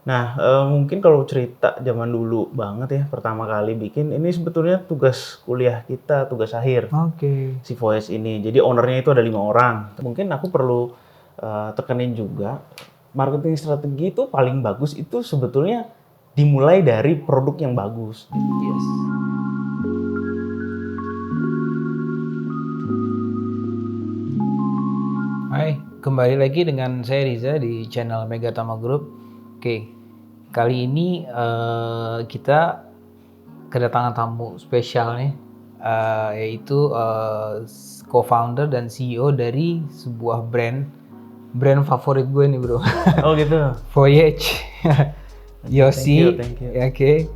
Nah, mungkin kalau cerita zaman dulu banget ya, pertama kali bikin, ini sebetulnya tugas kuliah kita, tugas akhir, Oke. si Voyage ini. Jadi owner-nya itu ada 5 orang. Mungkin aku perlu tekenin juga, marketing strategi itu paling bagus itu sebetulnya dimulai dari produk yang bagus. Yes. Hai, kembali lagi dengan saya Riza di channel Megatama Group. Oke, kali ini kita kedatangan tamu spesial nih, yaitu co-founder dan CEO dari sebuah brand favorit gue nih bro. Oh gitu. Voyage. Yosi. Thank you. Oke.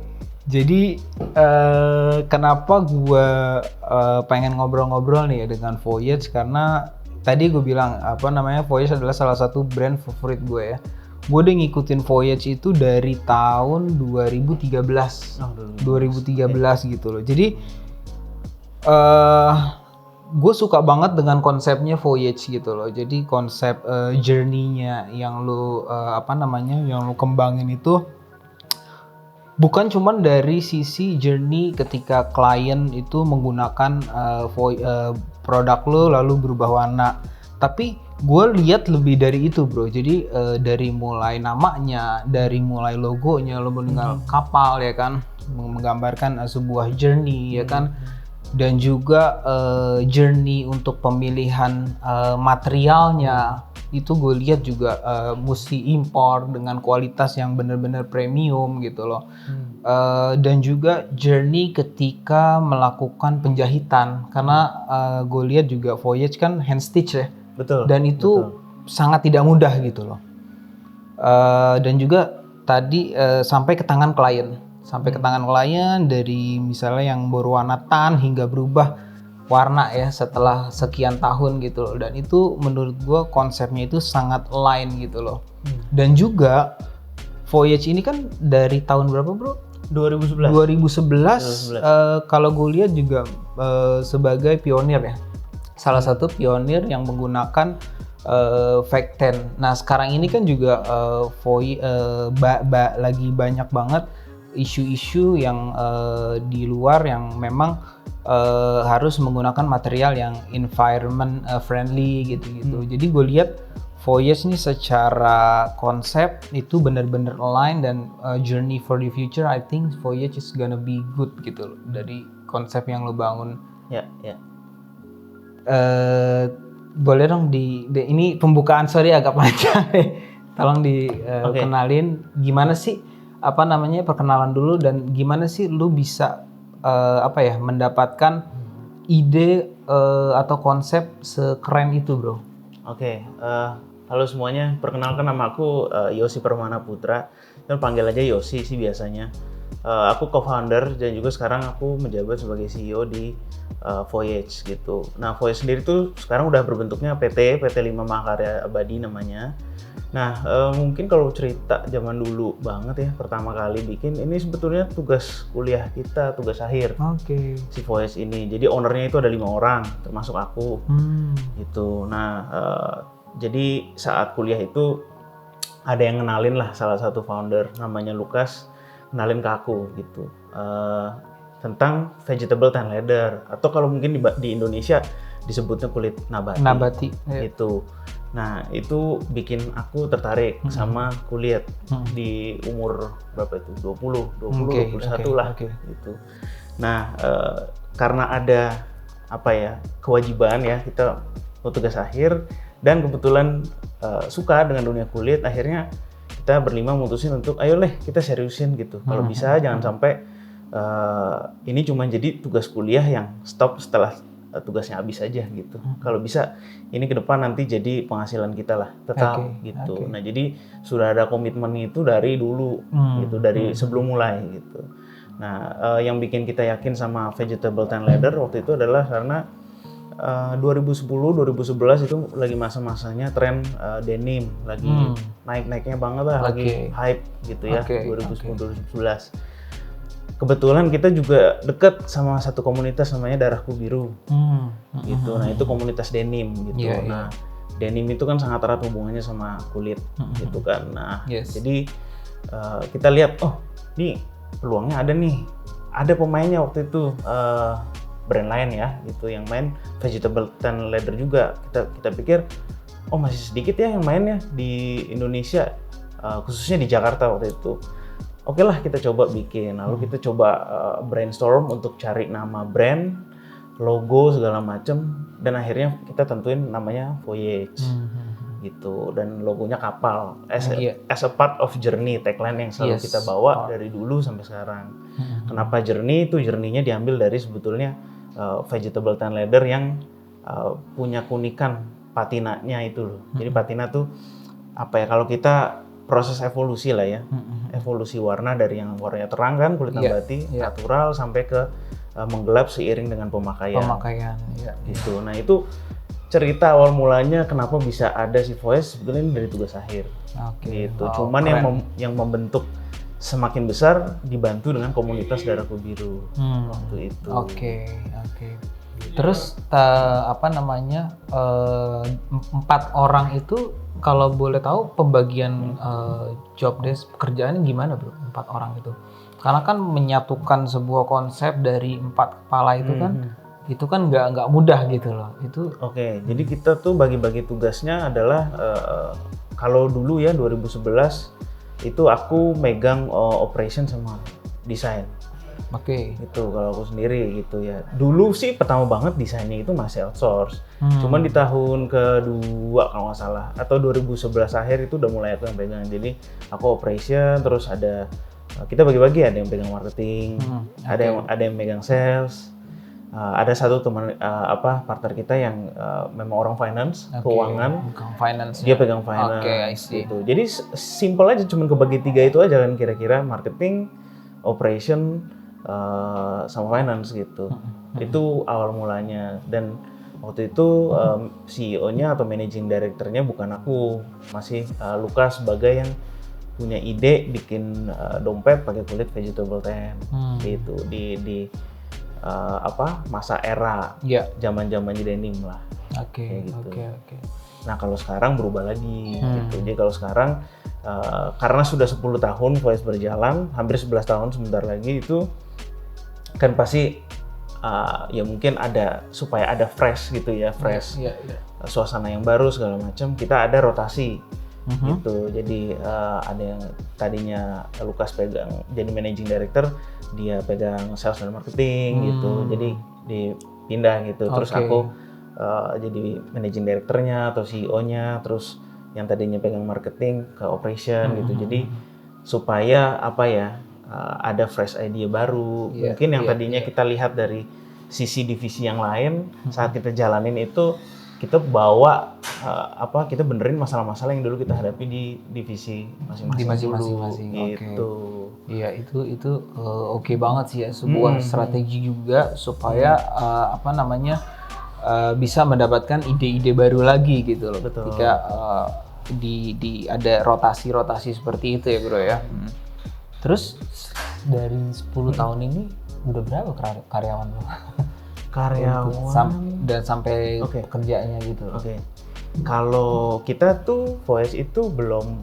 Jadi kenapa gue pengen ngobrol-ngobrol nih dengan Voyage, karena tadi gue bilang Voyage adalah salah satu brand favorit gue ya. Gue udah ngikutin Voyage itu dari tahun 2013. 2013 gitu loh. Jadi gue suka banget dengan konsepnya Voyage gitu loh. Jadi konsep journey-nya yang lu yang lu kembangin itu bukan cuman dari sisi journey ketika klien itu menggunakan produk lo lalu berubah warna, tapi gue lihat lebih dari itu bro. Jadi dari mulai namanya, dari mulai logonya, lo meninggal kapal ya kan, menggambarkan sebuah journey ya kan, dan juga journey untuk pemilihan materialnya itu gue lihat juga mesti impor dengan kualitas yang benar-benar premium gitu loh. Dan juga journey ketika melakukan penjahitan, karena gue lihat juga Voyage kan hand stitch ya. Betul. Dan itu sangat tidak mudah gitu loh. Dan juga tadi sampai ke tangan klien. Sampai ke tangan klien dari misalnya yang berwarna tan hingga berubah warna ya setelah sekian tahun gitu loh. Dan itu menurut gue konsepnya itu sangat align gitu loh. Dan juga Voyage ini kan dari tahun berapa bro? 2011. 2011. Kalau gue lihat juga sebagai pionir ya. Salah satu pionir yang menggunakan fake tan. Nah sekarang ini kan juga lagi banyak banget isu-isu yang di luar yang memang harus menggunakan material yang environment friendly gitu-gitu. Jadi gue lihat Voyage ini secara konsep itu benar-benar align, dan journey for the future I think Voyage is gonna be good gitu loh dari konsep yang lo bangun. Ya. Boleh dong ini pembukaan, sorry agak panjang. Tolong kenalin gimana sih perkenalan dulu, dan gimana sih lu bisa mendapatkan ide atau konsep sekeren itu bro. Oke. Halo semuanya, perkenalkan nama aku Yosi Permana Putra, dan panggil aja Yosi sih biasanya. Aku co-founder dan juga sekarang aku menjabat sebagai CEO di Voyage gitu. Nah Voyage sendiri tuh sekarang udah berbentuknya PT 5 Mahakarya Abadi namanya. Nah mungkin kalau cerita zaman dulu banget ya, pertama kali bikin, ini sebetulnya tugas kuliah kita, tugas akhir. Oke. Si Voyage ini. Jadi owner-nya itu ada 5 orang, termasuk aku. Gitu. Nah jadi saat kuliah itu ada yang kenalin lah, salah satu founder namanya Lukas kenalin ke aku gitu tentang vegetable tan leather, atau kalau mungkin di Indonesia disebutnya kulit nabati. Gitu. Nah itu bikin aku tertarik sama kulit di umur berapa itu, 21 lah. Gitu. Nah karena ada kewajiban ya, kita tugas akhir, dan kebetulan suka dengan dunia kulit, akhirnya kita berlima mutusin untuk ayo kita seriusin gitu. Kalau bisa jangan sampai ini cuma jadi tugas kuliah yang stop setelah tugasnya habis aja gitu. Kalau bisa ini ke depan nanti jadi penghasilan kita lah tetap gitu. Nah jadi sudah ada komitmen itu dari dulu gitu, dari sebelum mulai gitu. Nah yang bikin kita yakin sama vegetable tan leather waktu itu adalah karena 2010-2011 itu lagi masa-masanya tren denim, lagi naik-naiknya banget lah, lagi hype gitu ya. 2010-2011. Kebetulan kita juga deket sama satu komunitas namanya Darahku Biru, gitu. Nah itu komunitas denim gitu. Denim itu kan sangat erat hubungannya sama kulit, gitu kan. Nah jadi kita lihat, oh ini peluangnya ada nih, ada pemainnya waktu itu brand lain ya, gitu yang main vegetable tan leather juga. Kita pikir, oh masih sedikit ya yang mainnya di Indonesia, khususnya di Jakarta waktu itu. Oke lah kita coba bikin, lalu kita coba brainstorm untuk cari nama brand, logo segala macem, dan akhirnya kita tentuin namanya Voyage. Gitu, dan logonya kapal as a part of journey, tagline yang selalu kita bawa dari dulu sampai sekarang. Kenapa journey? Itu journey-nya diambil dari sebetulnya vegetable tan leather yang punya keunikan patinanya itu loh. Jadi patina tuh apa ya, kalau kita proses evolusi lah ya, evolusi warna dari yang warnanya terang kan, kulit nabati, natural, sampai ke menggelap seiring dengan pemakaian gitu. Nah itu cerita awal mulanya kenapa bisa ada si Voyage, sebetulnya ini dari tugas akhir. Gitu. Cuman yang membentuk semakin besar dibantu dengan komunitas Darahku Biru waktu itu. Oke. Terus 4 orang itu kalau boleh tahu pembagian job desk pekerjaannya gimana bro? 4 orang itu. Karena kan menyatukan sebuah konsep dari 4 kepala itu itu kan nggak mudah gitu loh. Itu jadi kita tuh bagi-bagi tugasnya adalah kalau dulu ya 2011 itu aku megang operation sama desain. Itu kalau aku sendiri gitu ya. Dulu sih pertama banget desainnya itu masih outsource. Cuman di tahun kedua kalau nggak salah, atau 2011 akhir itu udah mulai aku yang pegang. Jadi aku operation, terus ada kita bagi-bagi, ada yang pegang marketing, ada yang megang sales. Ada satu teman partner kita yang memang orang finance, keuangan, dia pegang finance gitu. Jadi simple aja, cuman kebagi 3 itu aja kan kira-kira, marketing, operation, sama finance gitu. Itu awal mulanya, dan waktu itu CEO-nya atau managing director-nya bukan aku, masih Lukas sebagai yang punya ide bikin dompet pakai kulit vegetable tan gitu di masa era zaman-zamannya denim lah. Gitu. Nah kalau sekarang berubah lagi gitu. Jadi kalau sekarang karena sudah 10 tahun Voyage berjalan, hampir 11 tahun sebentar lagi, itu kan pasti ya mungkin ada, supaya ada fresh gitu ya, suasana yang baru segala macam, kita ada rotasi gitu. Jadi ada yang tadinya Lukas pegang jadi managing director, dia pegang sales dan marketing gitu, jadi dipindah gitu. Terus aku jadi managing directornya atau CEO-nya, terus yang tadinya pegang marketing ke operation gitu. Jadi supaya ada fresh idea baru. Mungkin yang tadinya kita lihat dari sisi divisi yang lain, saat kita jalanin itu kita bawa kita benerin masalah-masalah yang dulu kita hadapi di divisi masing-masing gitu. Iya, itu oke banget sih ya, sebuah strategi juga supaya bisa mendapatkan ide-ide baru lagi gitu loh. Betul. Ketika ada rotasi seperti itu ya bro ya. Terus dari 10 tahun ini udah berapa karyawan lo? Dan sampai pekerjaannya gitu. Kalau kita tuh Voyage itu belum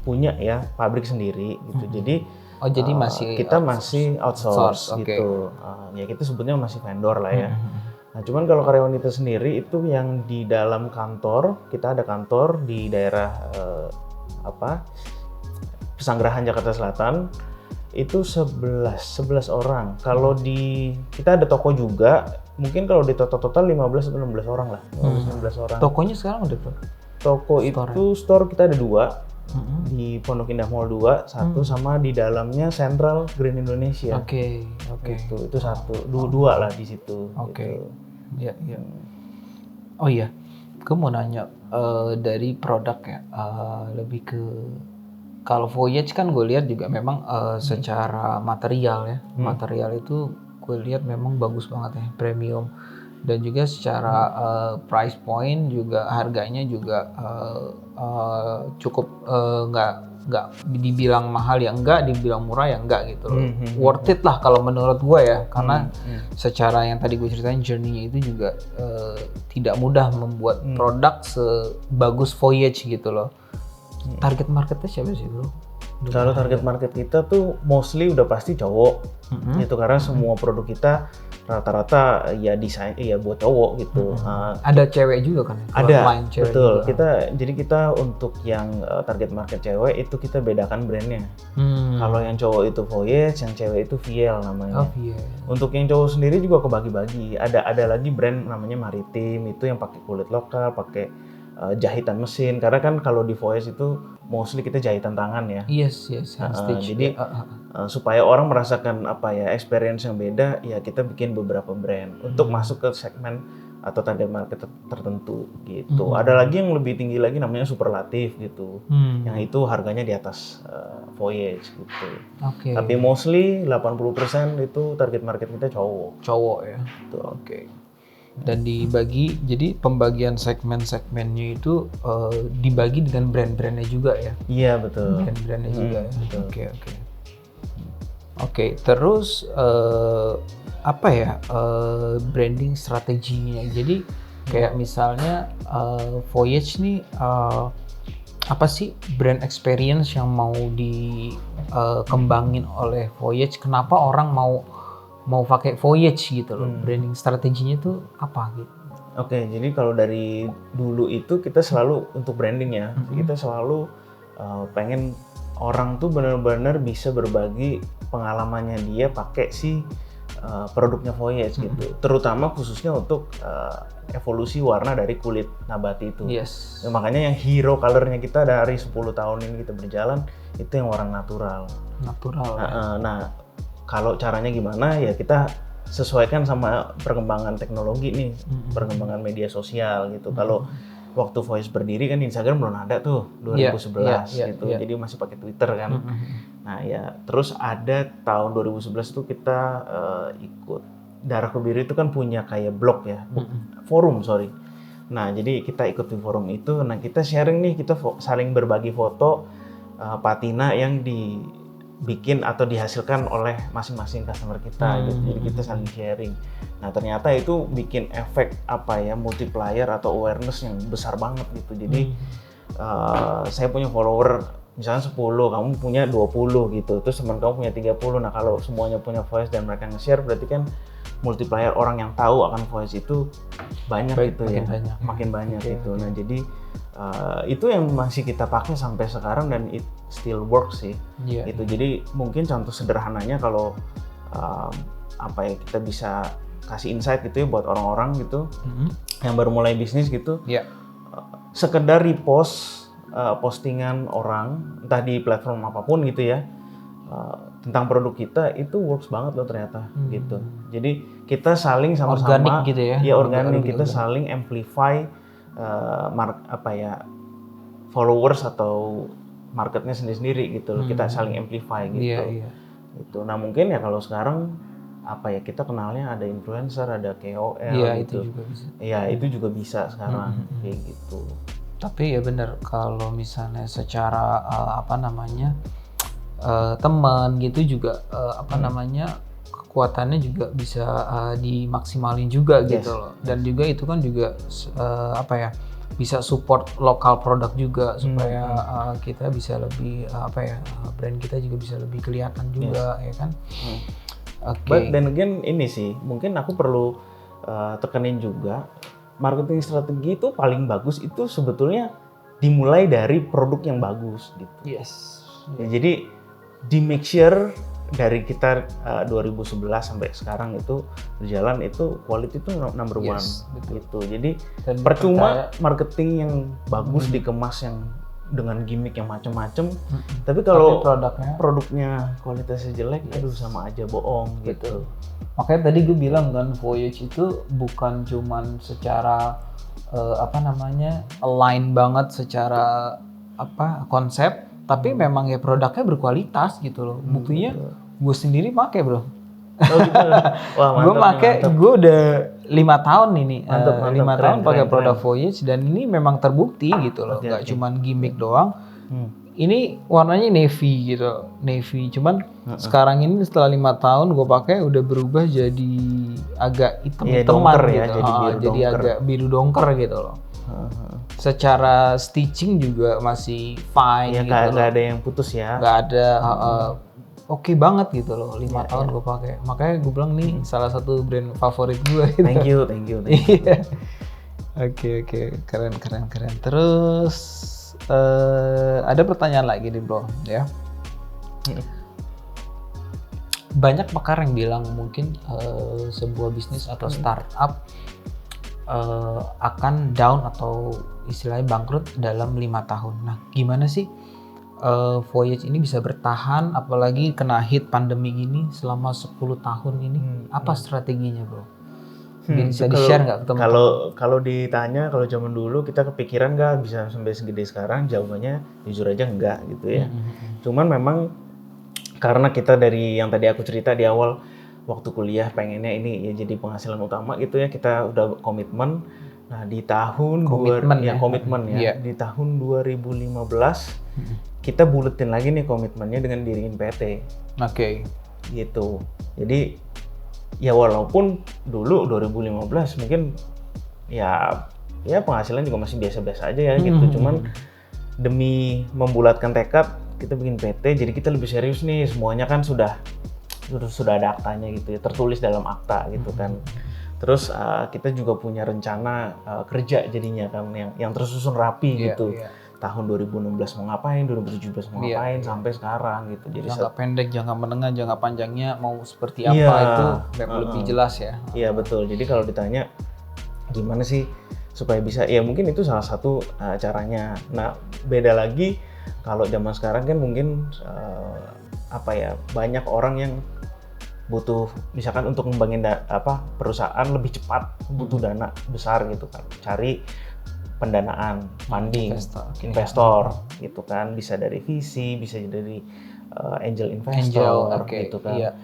punya ya pabrik sendiri gitu. Jadi kita masih outsource gitu. Ya kita sebutnya masih vendor lah ya. Nah, cuman kalau karyawan itu sendiri itu yang di dalam kantor, kita ada kantor di daerah Pesanggerahan Jakarta Selatan. Itu 11 orang. Kalau kita ada toko juga, mungkin kalau di total 15 atau 16 orang lah. 16 orang. Tokonya sekarang udah berapa? Toko store kita ada 2. Di Pondok Indah Mall 2, satu sama di dalamnya Central Green Indonesia. Itu satu, dua lah di situ. Gitu. Iya. Oh iya, gue mau nanya dari produk ya, lebih ke kalau Voyage kan gue lihat juga memang secara material ya, material itu gue lihat memang bagus banget ya, premium, dan juga secara price point juga harganya juga cukup nggak dibilang mahal ya enggak, dibilang murah ya enggak gitu loh. Worth it lah kalau menurut gue ya, karena secara yang tadi gue ceritain journey-nya itu juga tidak mudah membuat produk sebagus Voyage gitu loh. Target marketnya siapa sih bro? Kalau target market kita tuh mostly udah pasti cowok, gitu karena semua produk kita rata-rata ya desain ya buat cowok gitu. Ada cewek juga kan? Ada, line cewek betul. juga. Jadi kita untuk yang target market cewek itu kita bedakan brandnya. Kalau yang cowok itu Voyage, yang cewek itu VL namanya. Oh iya. Untuk yang cowok sendiri juga kebagi-bagi. Ada lagi brand namanya Maritim, itu yang pakai kulit lokal, pakai jahitan mesin. Karena kan kalau di Voyage itu mostly kita jahitan tangan ya. Yes, hand stitch. Jadi supaya orang merasakan apa ya experience yang beda, ya kita bikin beberapa brand untuk masuk ke segmen atau target market tertentu gitu. Ada lagi yang lebih tinggi lagi namanya superlatif gitu. Yang itu harganya di atas Voyage gitu. Tapi mostly 80% itu target market kita cowok. Cowok ya. Oke. Dan dibagi, jadi pembagian segmen-segmennya itu dibagi dengan brand-brandnya juga ya? Iya betul. Brand-brandnya juga ya? Oke, terus apa ya branding strateginya? Jadi kayak misalnya Voyage nih, apa sih brand experience yang mau dikembangin oleh Voyage? Kenapa orang mau pakai Voyage gitu loh? Branding strateginya tuh apa gitu? Oke, jadi kalau dari dulu itu kita selalu untuk branding ya, kita selalu pengen orang tuh benar-benar bisa berbagi pengalamannya dia pakai si produknya Voyage gitu. Terutama khususnya untuk evolusi warna dari kulit nabati itu. Yes. Ya, makanya yang hero colornya kita dari 10 tahun ini kita berjalan itu yang warna natural. Nah, kalau caranya gimana ya kita sesuaikan sama perkembangan teknologi nih, perkembangan media sosial gitu. Kalau waktu Voyage berdiri kan Instagram belum ada tuh 2011 gitu, jadi masih pakai Twitter kan. Nah ya terus ada tahun 2011 tuh kita ikut Darah ke Biru itu kan punya kayak blog ya, forum sorry. Nah jadi kita ikut di forum itu, nah kita sharing nih, kita saling berbagi foto patina yang dibikin atau dihasilkan oleh masing-masing customer kita gitu. Jadi kita saling sharing. Nah ternyata itu bikin efek apa ya multiplier atau awareness yang besar banget gitu. Jadi saya punya follower misalnya 10, kamu punya 20 gitu. Terus teman kamu punya 30. Nah kalau semuanya punya Voyage dan mereka nge-share berarti kan multiplier orang yang tahu akan Voyage itu banyak gitu ya. Makin banyak gitu. Nah jadi itu yang masih kita pakai sampai sekarang dan it still works sih. Gitu. Jadi mungkin contoh sederhananya kalau apa ya kita bisa kasih insight gitu ya buat orang-orang gitu yang baru mulai bisnis gitu. Sekedar repost postingan orang entah di platform apapun gitu ya tentang produk kita itu works banget loh ternyata gitu. Jadi kita saling sama-sama organik gitu ya. Ya organik, kita saling amplify followers atau marketnya sendiri-sendiri gitu loh. Kita saling amplify gitu. Gitu. Nah mungkin ya kalau sekarang apa ya kita kenalnya ada influencer, ada KOL gitu. Itu juga bisa. Iya itu juga bisa sekarang kayak gitu. Tapi ya benar kalau misalnya secara teman gitu juga kekuatannya juga bisa dimaksimalin juga gitu loh. Dan juga itu kan juga bisa support lokal produk juga supaya kita bisa lebih brand kita juga bisa lebih kelihatan juga ya kan. But then again ini sih mungkin aku perlu tekenin juga marketing strategi itu paling bagus itu sebetulnya dimulai dari produk yang bagus gitu. Ya, jadi di make sure dari kita 2011 sampai sekarang itu berjalan itu quality itu number one gitu. Jadi dan percuma marketing yang bagus dikemas yang dengan gimmick yang macam-macam, tapi kalau produknya kualitasnya jelek, aduh sama aja bohong gitu. Makanya tadi gue bilang kan Voyage itu bukan cuman secara align banget secara konsep, tapi memang ya produknya berkualitas gitu loh. Buktinya gue sendiri pakai bro. Oh gitu. Wah, mantap. Gue pakai, gue udah 5 tahun ini, 5 tahun pakai produk Voyage dan ini memang terbukti gitu loh, nggak cuman gimmick doang. Ini warnanya navy gitu, navy. Cuman sekarang ini setelah 5 tahun gue pakai udah berubah jadi agak hitam-hitaman gitu, ya, jadi agak biru dongker gitu loh. Secara stitching juga masih fine Ya gitu loh. nggak ada yang putus ya. Nggak ada oke banget gitu loh. 5 tahun gue pakai. Makanya gue bilang nih salah satu brand favorit gue gitu. Thank you. Iya. Oke, keren. Terus ada pertanyaan lagi nih bro, ya. Banyak pakar yang bilang mungkin sebuah bisnis atau startup akan down atau istilahnya bangkrut dalam 5 tahun. Nah, gimana sih Voyage ini bisa bertahan apalagi kena hit pandemi ini selama 10 tahun ini? Apa strateginya, bro? Bisa di-share nggak ke teman-teman? Kalau ditanya, kalau zaman dulu kita kepikiran nggak bisa sampai segede sekarang, jawabannya jujur aja enggak gitu ya. Cuman memang karena kita dari yang tadi aku cerita di awal, waktu kuliah pengennya ini ya jadi penghasilan utama gitu ya, kita udah komitmen. Nah di tahun di tahun 2015 kita buletin lagi nih komitmennya dengan diriin PT. Oke. Gitu. Jadi ya walaupun dulu 2015 mungkin ya penghasilan juga masih biasa-biasa aja ya gitu. Cuman demi membulatkan tekad kita bikin PT, jadi kita lebih serius nih, semuanya kan sudah ada aktanya gitu ya, tertulis dalam akta gitu kan. Terus kita juga punya rencana kerja jadinya kan yang tersusun rapi gitu. Tahun 2016 mau ngapain, 2017 mau ngapain, sampai sekarang gitu. Jadi jangka pendek, jangka menengah, jangka panjangnya mau seperti apa itu lebih jelas ya. Iya betul. Jadi kalau ditanya gimana sih supaya bisa, ya mungkin itu salah satu caranya. Nah beda lagi kalau zaman sekarang kan mungkin banyak orang yang butuh misalkan untuk ngembangin perusahaan lebih cepat, butuh dana besar gitu kan, cari pendanaan, funding, investor gitu kan, bisa dari VC, bisa dari angel investor gitu kan.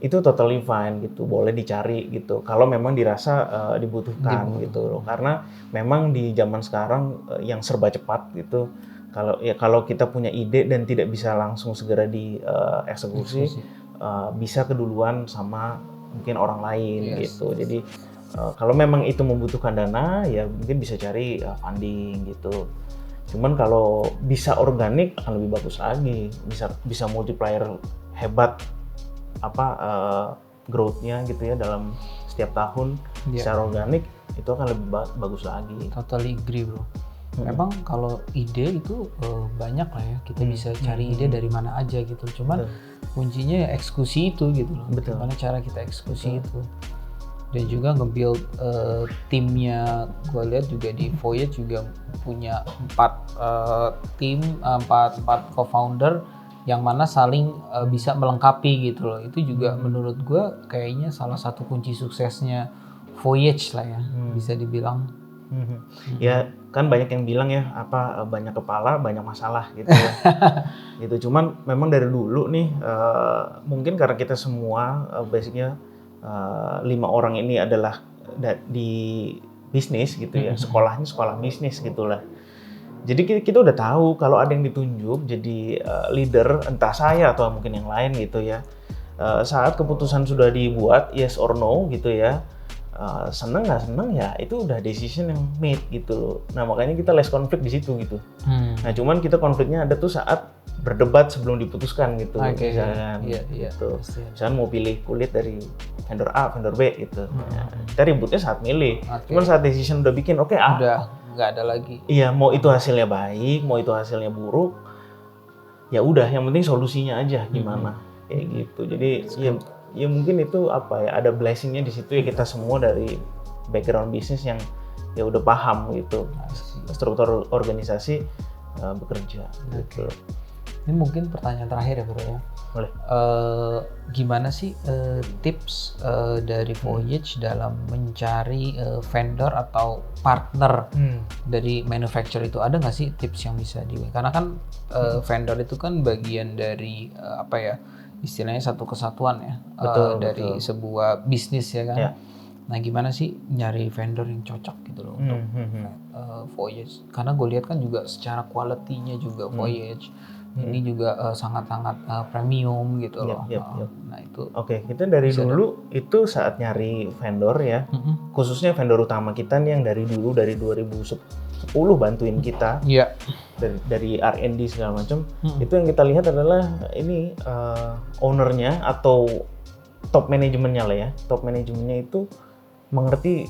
Itu totally fine gitu, boleh dicari gitu kalau memang dirasa dibutuhkan gitu loh. Karena memang di zaman sekarang yang serba cepat gitu, kalau kita punya ide dan tidak bisa langsung segera dieksekusi, bisa keduluan sama mungkin orang lain gitu. Jadi kalau memang itu membutuhkan dana, ya mungkin bisa cari funding gitu. Cuman kalau bisa organik akan lebih bagus lagi, bisa multiplier hebat growth-nya gitu ya dalam setiap tahun secara organik itu akan lebih bagus lagi. Totally agree bro. Memang kalau ide itu banyak lah ya, kita bisa cari ide dari mana aja gitu. Cuman kuncinya ya eksekusi itu gitu loh. Gimana cara kita eksekusi itu. Dan juga nge-build timnya, gue lihat juga di Voyage juga punya 4 tim, 4 co-founder yang mana saling bisa melengkapi gitu loh. Itu juga menurut gue kayaknya salah satu kunci suksesnya Voyage lah ya, bisa dibilang. Ya kan banyak yang bilang ya banyak kepala banyak masalah gitu ya. Gitu. Cuman memang dari dulu nih mungkin karena kita semua basicnya 5 orang ini adalah di bisnis gitu ya, sekolahnya sekolah bisnis gitulah. Jadi kita udah tahu kalau ada yang ditunjuk jadi leader, entah saya atau mungkin yang lain gitu ya, saat keputusan sudah dibuat yes or no gitu ya, seneng nggak seneng ya itu udah decision yang made gitu loh. Nah makanya kita less konflik di situ gitu. Nah cuman kita konfliknya ada tuh saat berdebat sebelum diputuskan gitu. Misalkan gitu. Misalkan mau pilih kulit dari vendor A, vendor B gitu. Nah, kita ributnya saat milih. Cuman saat decision udah bikin udah nggak ada lagi. Iya, mau itu hasilnya baik, mau itu hasilnya buruk, ya udah. Yang penting solusinya aja gimana, kayak gitu. Jadi ya mungkin itu ada blessingnya di situ ya, kita semua dari background bisnis yang ya udah paham gitu struktur organisasi bekerja. Gitu. Ini mungkin pertanyaan terakhir ya bro ya. Boleh. Gimana sih tips dari Voyage dalam mencari vendor atau partner dari manufacturer itu? Ada nggak sih tips yang bisa karena kan vendor itu kan bagian dari istilahnya satu kesatuan ya, dari sebuah bisnis ya kan. Nah gimana sih nyari vendor yang cocok gitu loh untuk Voyage? Karena gue lihat kan juga secara quality-nya juga Voyage Ini juga sangat-sangat premium gitu loh. Yep. Nah itu. Oke, kita dari dulu itu saat nyari vendor ya, khususnya vendor utama kita nih yang dari dulu dari 2010 bantuin kita. Iya. Dari R&D segala macam, itu yang kita lihat adalah ini ownernya atau top manajemennya lah ya. Top manajemennya itu mengerti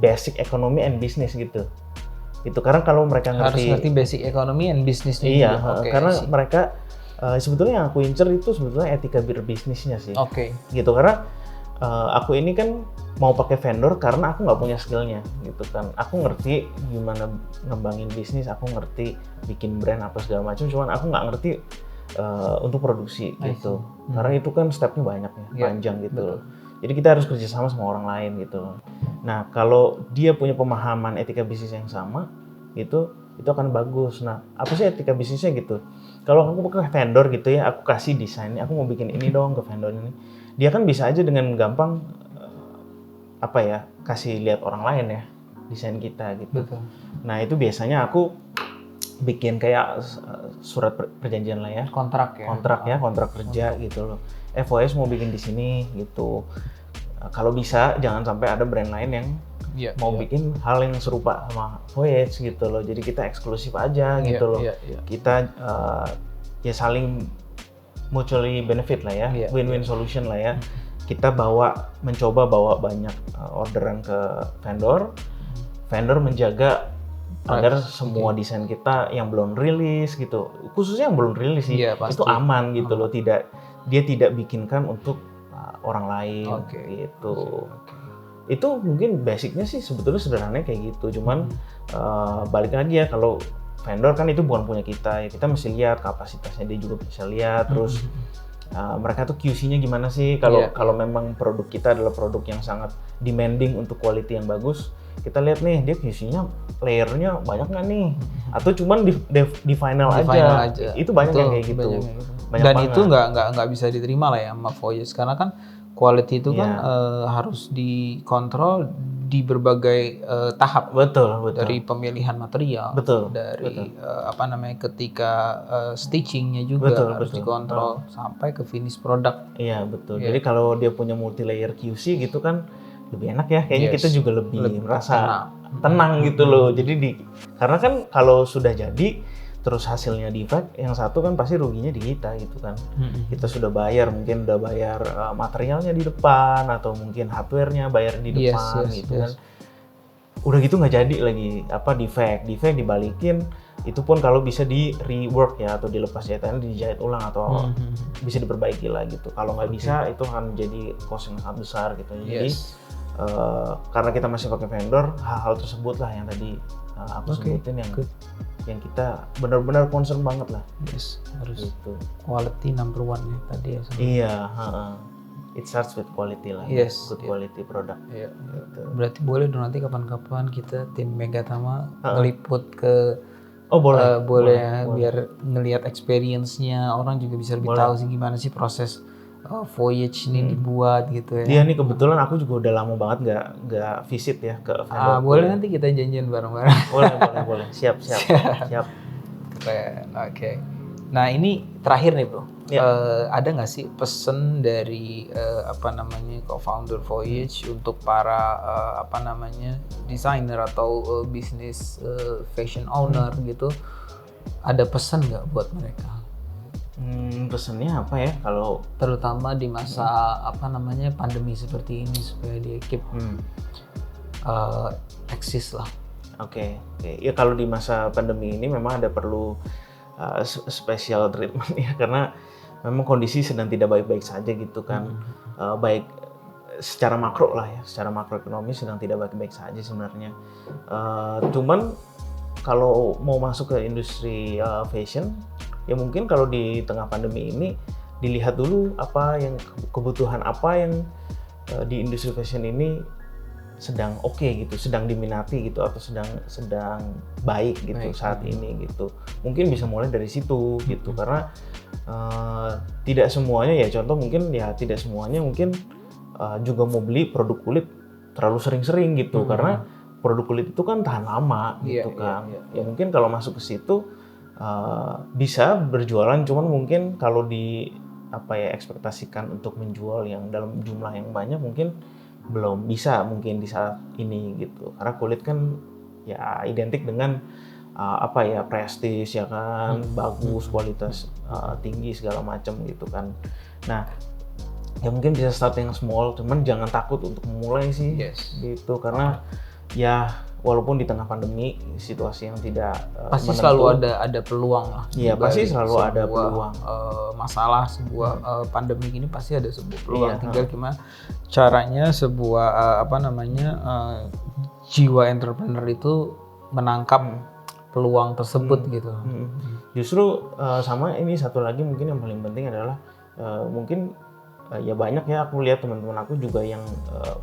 basic economy and business gitu. Itu karena kalau mereka harus ngerti basic economy and business iya, juga. karena mereka sebetulnya yang aku incer itu sebetulnya etika berbisnisnya sih. Gitu karena aku ini kan mau pakai vendor karena aku nggak punya skillnya gitu kan. Aku ngerti gimana ngembangin bisnis, aku ngerti bikin brand apa segala macam, cuman aku nggak ngerti untuk produksi gitu. Karena itu kan stepnya banyak ya, panjang gitu loh. Jadi kita harus kerjasama sama orang lain gitu loh. Nah kalau dia punya pemahaman etika bisnis yang sama gitu, itu akan bagus. Nah apa sih etika bisnisnya gitu? Kalau aku pakai vendor gitu ya, aku kasih desain, aku mau bikin ini dong ke vendor ini. Dia kan bisa aja dengan gampang kasih lihat orang lain ya desain kita gitu. Betul. Nah itu biasanya aku bikin kayak surat perjanjian lah ya. Kontrak kerja gitu loh. Voyage mau bikin di sini gitu. Kalau bisa jangan sampai ada brand lain yang mau bikin hal yang serupa sama Voyage gitu loh. Jadi kita eksklusif aja gitu loh. Kita ya saling mutually benefit lah ya, win-win solution lah ya. Kita mencoba bawa banyak orderan ke vendor menjaga agar semua desain kita yang belum rilis gitu, khususnya yang belum rilis sih, itu aman gitu loh, dia tidak bikinkan untuk orang lain gitu. Itu mungkin basicnya sih sebetulnya sederhananya kayak gitu, cuman balik lagi ya, kalau vendor kan itu bukan punya kita ya, kita mesti lihat kapasitasnya, dia juga bisa lihat terus mereka tuh QC-nya gimana sih, kalau memang produk kita adalah produk yang sangat demanding untuk quality yang bagus, kita lihat nih dia QC-nya layernya banyak nggak nih, atau cuman di final aja. Itu banyak yang kayak gitu. Banyak dan banget. Itu nggak bisa diterima lah ya sama Voyage, karena kan quality itu kan harus dikontrol di berbagai tahap. Betul. Dari pemilihan material, dari ketika stitchingnya juga harus dikontrol sampai ke finish product. Iya betul. Jadi kalau dia punya multi layer QC gitu kan lebih enak ya. Kayaknya kita juga lebih merasa tenang gitu loh. Jadi karena kan kalau sudah jadi terus hasilnya defect, yang satu kan pasti ruginya di kita gitu kan. Kita sudah bayar, mungkin udah bayar materialnya di depan atau mungkin hardware-nya bayar di depan gitu kan. Udah gitu nggak jadi lagi defect dibalikin, itu pun kalau bisa di rework ya, atau dilepas jahitannya, dijahit ulang atau bisa diperbaiki lah gitu. Kalau nggak bisa itu akan menjadi cost yang sangat besar gitu. Jadi karena kita masih pakai vendor, hal-hal tersebut lah yang tadi aku sebutin yang kita benar-benar concern banget lah. Harus gitu. Quality number one ya tadi ya. Iya, it starts with quality lah. Good quality product. Gitu. Berarti boleh dong nanti kapan-kapan kita tim Megatama ngeliput ke boleh biar ngelihat experience-nya, orang juga bisa lebih tahu sih gimana sih proses Voyage ini dibuat gitu ya. Iya nih kebetulan aku juga udah lama banget nggak visit ya ke vendor. Boleh nanti kita janjian bareng-bareng. Boleh. Siap. Keren. Oke. Nah ini terakhir nih bro. Ada nggak sih pesan dari co-founder Voyage untuk para desainer atau bisnis fashion owner gitu? Ada pesan nggak buat mereka? Pesannya apa ya, kalau terutama di masa pandemi seperti ini, supaya dia keep eksis lah. Oke. Ya kalau di masa pandemi ini memang ada perlu special treatment ya, karena memang kondisi sedang tidak baik-baik saja gitu kan. Baik secara makro lah ya, secara makroekonomi sedang tidak baik-baik saja sebenarnya. Cuman kalau mau masuk ke industri fashion, ya mungkin kalau di tengah pandemi ini dilihat dulu kebutuhan apa yang di industri fashion ini sedang gitu, sedang diminati gitu, atau sedang baik gitu saat ini gitu. Mungkin bisa mulai dari situ gitu, karena tidak semuanya ya, contoh mungkin ya tidak semuanya mungkin juga mau beli produk kulit terlalu sering-sering gitu, karena produk kulit itu kan tahan lama gitu kan. Ya mungkin kalau masuk ke situ bisa berjualan, cuman mungkin kalau ekspektasikan untuk menjual yang dalam jumlah yang banyak mungkin belum bisa mungkin di saat ini gitu, karena kulit kan ya identik dengan prestis ya kan, bagus, kualitas tinggi segala macam gitu kan. Nah ya mungkin bisa start yang small, cuman jangan takut untuk memulai sih. Gitu, karena ya walaupun di tengah pandemi situasi yang tidak pasti menentu, selalu ada peluang lah. Iya pasti selalu ada peluang. Masalah sebuah pandemi ini pasti ada sebuah peluang. Tinggal gimana caranya sebuah jiwa entrepreneur itu menangkap peluang tersebut gitu. Justru sama ini satu lagi mungkin yang paling penting adalah mungkin ya banyak ya, aku lihat teman-teman aku juga yang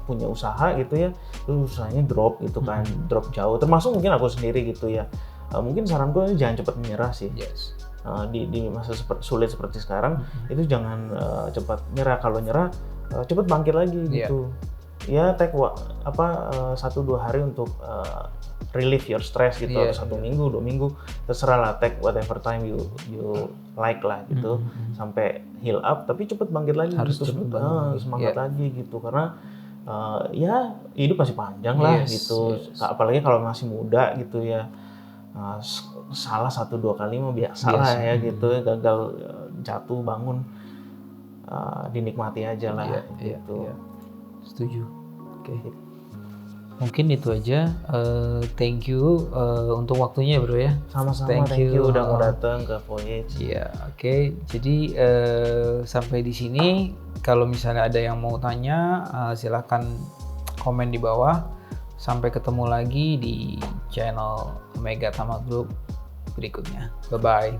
punya usaha gitu ya, terus usahanya drop gitu kan, drop jauh, termasuk mungkin aku sendiri gitu ya. Mungkin saranku jangan cepat menyerah sih. Di masa sulit seperti sekarang itu jangan cepat nyerah. Kalau nyerah cepat bangkit lagi gitu. Ya take 1-2 hari untuk relieve your stress gitu, atau 1 minggu, 2 minggu, terserah lah, take whatever time you like lah gitu, sampai heal up, tapi cepet bangkit lagi. Harus gitu, semangat lagi gitu, karena ya hidup masih panjang lah gitu. Apalagi kalau masih muda gitu ya, salah 1-2 kali mah biasa lah ya gitu, gagal jatuh bangun, dinikmati aja lah gitu. Setuju. Oke. Mungkin itu aja. Thank you untuk waktunya bro ya. Sama-sama. Thank you udah mau datang ke Voyage. Iya, oke. Jadi sampai di sini. Kalau misalnya ada yang mau tanya, silahkan komen di bawah. Sampai ketemu lagi di channel Omega Tama Group berikutnya. Bye bye.